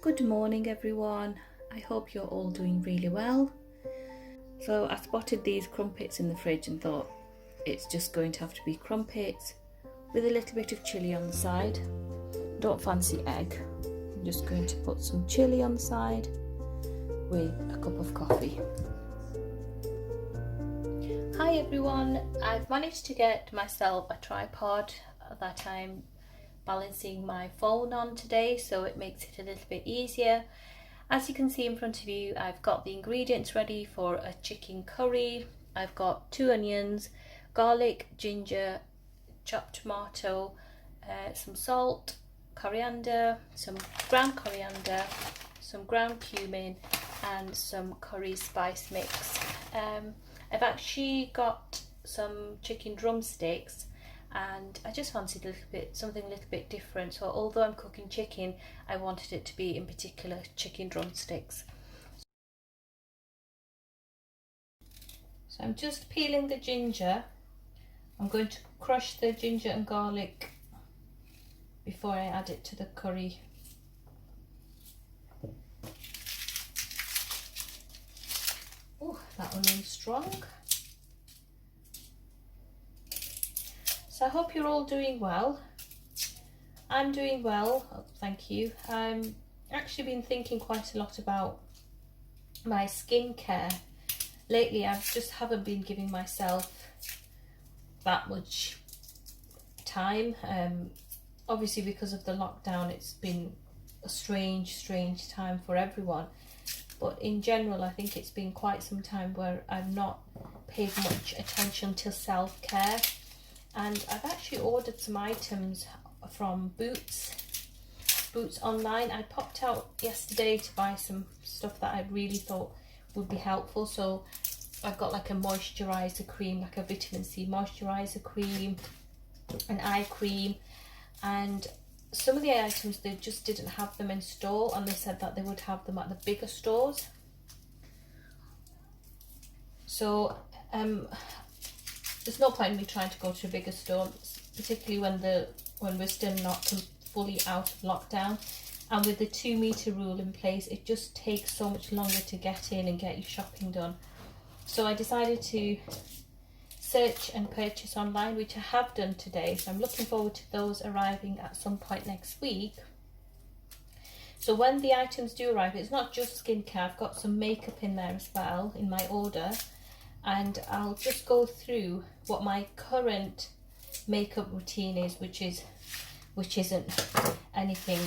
Good morning everyone, I hope you're all doing really well. So I spotted these crumpets in the fridge and thought it's just going to have to be crumpets with a little bit of chilli on the side. Don't fancy egg, I'm just going to put some chilli on the side with a cup of coffee. Hi everyone, I've managed to get myself a tripod that I'm balancing my phone on today, so it makes it a little bit easier. As you can see in front of you, I've got the ingredients ready for a chicken curry. I've got 2 onions, garlic, ginger, chopped tomato, some salt, coriander, some ground coriander, some ground cumin and some curry spice mix. I've actually got some chicken drumsticks and I just fancied something a little bit different, so although I'm cooking chicken, I wanted it to be in particular chicken drumsticks. So I'm just peeling the ginger. I'm going to crush the ginger and garlic before I add it to the curry. Oh, that onion's strong. So I hope you're all doing well. I'm doing well, thank you. I'm actually been thinking quite a lot about my skincare. Lately I just haven't been giving myself that much time. Obviously because of the lockdown it's been a strange time for everyone. But in general I think it's been quite some time where I've not paid much attention to self-care. And I've actually ordered some items from Boots online. I popped out yesterday to buy some stuff that I really thought would be helpful. So I've got like a moisturiser cream, like a vitamin C moisturiser cream, an eye cream, and some of the items they just didn't have them in store, and they said that they would have them at the bigger stores. So there's no point in me trying to go to a bigger store, particularly when we're still not fully out of lockdown. And with the 2 metre rule in place, it just takes so much longer to get in and get your shopping done. So I decided to search and purchase online, which I have done today. So I'm looking forward to those arriving at some point next week. So when the items do arrive, it's not just skincare, I've got some makeup in there as well in my order. And I'll just go through what my current makeup routine is, which isn't anything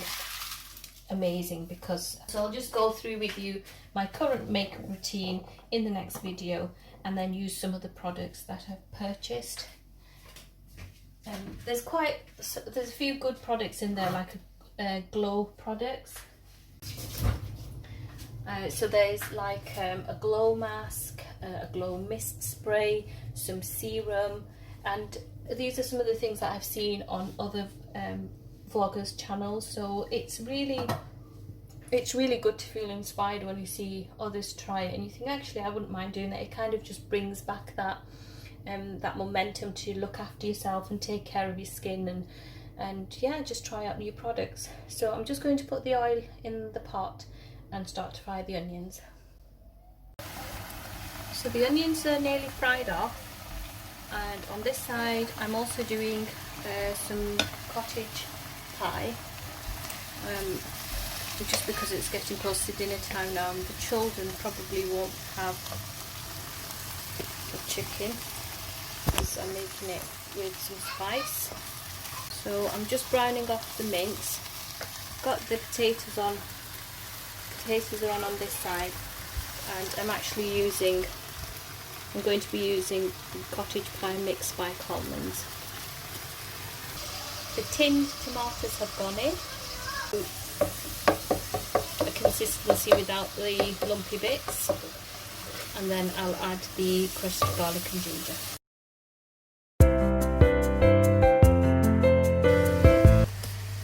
amazing, so I'll just go through with you my current makeup routine in the next video and then use some of the products that I've purchased. There's a few good products in there, like glow products. So there's like a glow mask, a glow mist spray, some serum, and these are some of the things that I've seen on other vloggers' channels. So it's really good to feel inspired when you see others try it and you think, actually I wouldn't mind doing that. It kind of just brings back that momentum to look after yourself and take care of your skin, and yeah, just try out new products. So I'm just going to put the oil in the pot and start to fry the onions. So the onions are nearly fried off, and on this side I'm also doing some cottage pie, just because it's getting close to dinner time now and the children probably won't have the chicken because I'm making it with some spice. So I'm just browning off the mince. Got the potatoes on. Potatoes are on this side, and I'm going to be using cottage pie mix by Coleman's. The tinned tomatoes have gone in. A consistency without the lumpy bits, and then I'll add the crushed garlic and ginger.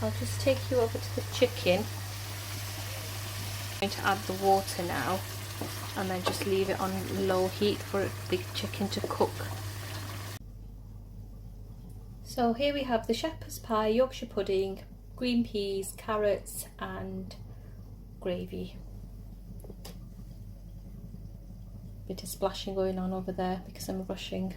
I'll just take you over to the chicken. I'm going to add the water now and then just leave it on low heat for the chicken to cook. So here we have the shepherd's pie, Yorkshire pudding, green peas, carrots and gravy. Bit of splashing going on over there because I'm rushing.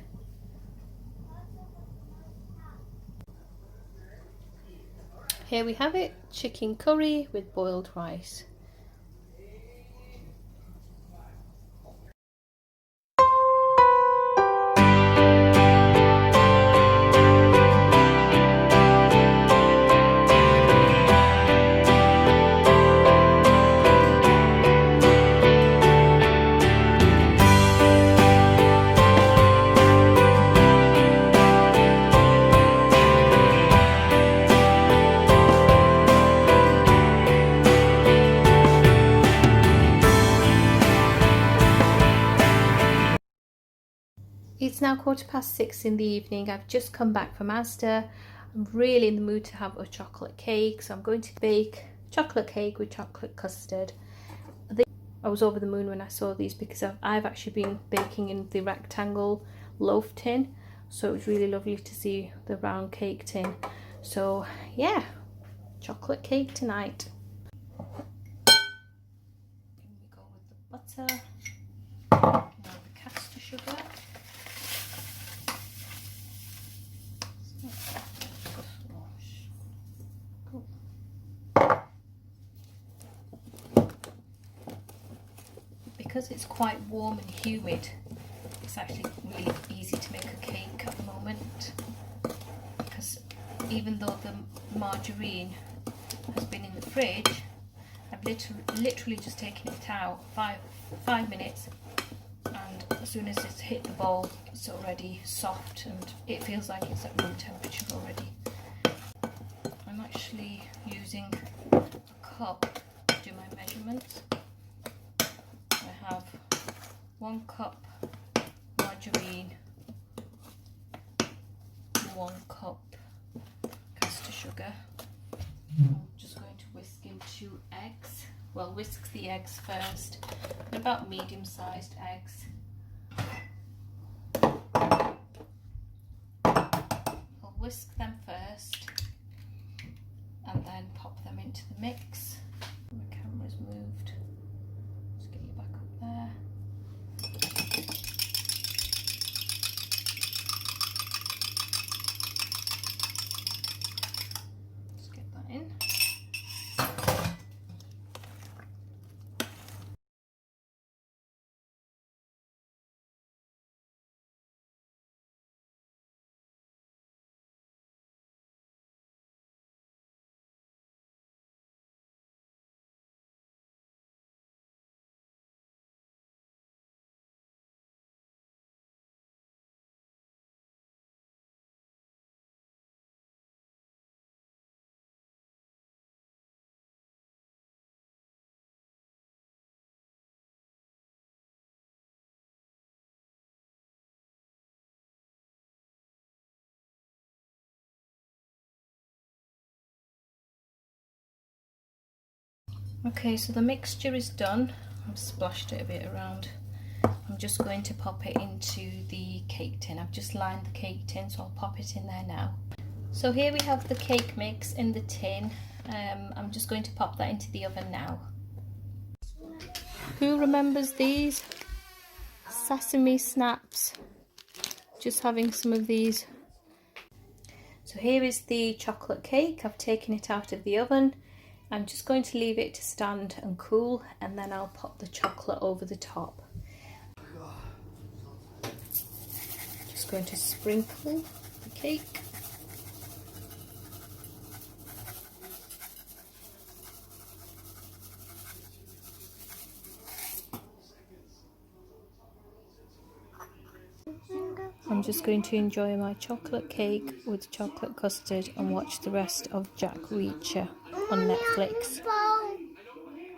Here we have it, chicken curry with boiled rice. It's now 6:15 in the evening. I've just come back from Asda. I'm really in the mood to have a chocolate cake, so I'm going to bake chocolate cake with chocolate custard. I was over the moon when I saw these because I've actually been baking in the rectangle loaf tin, so it was really lovely to see the round cake tin. So yeah, chocolate cake tonight. Here we go with the butter, now the caster sugar. Because it's quite warm and humid, it's actually really easy to make a cake at the moment, because even though the margarine has been in the fridge, I've literally just taken it out 5 minutes, and as soon as it's hit the bowl it's already soft and it feels like it's at room temperature already. I'm actually using a cup to do my measurements. I have 1 cup margarine, 1 cup caster sugar. I'm just going to whisk in 2 eggs. Well, whisk the eggs first. They're about medium-sized eggs. I'll whisk them first and then pop them into the mix. My camera's moved. Let's get you back up there. Let's get that in. Okay, so the mixture is done. I've splashed it a bit around. I'm just going to pop it into the cake tin. I've just lined the cake tin, so I'll pop it in there now. So here we have the cake mix in the tin. I'm just going to pop that into the oven now. Who remembers these? Sesame snaps. Just having some of these. So here is the chocolate cake. I've taken it out of the oven. I'm just going to leave it to stand and cool, and then I'll pop the chocolate over the top. Just going to sprinkle the cake. I'm just going to enjoy my chocolate cake with chocolate custard and watch the rest of Jack Reacher on Netflix.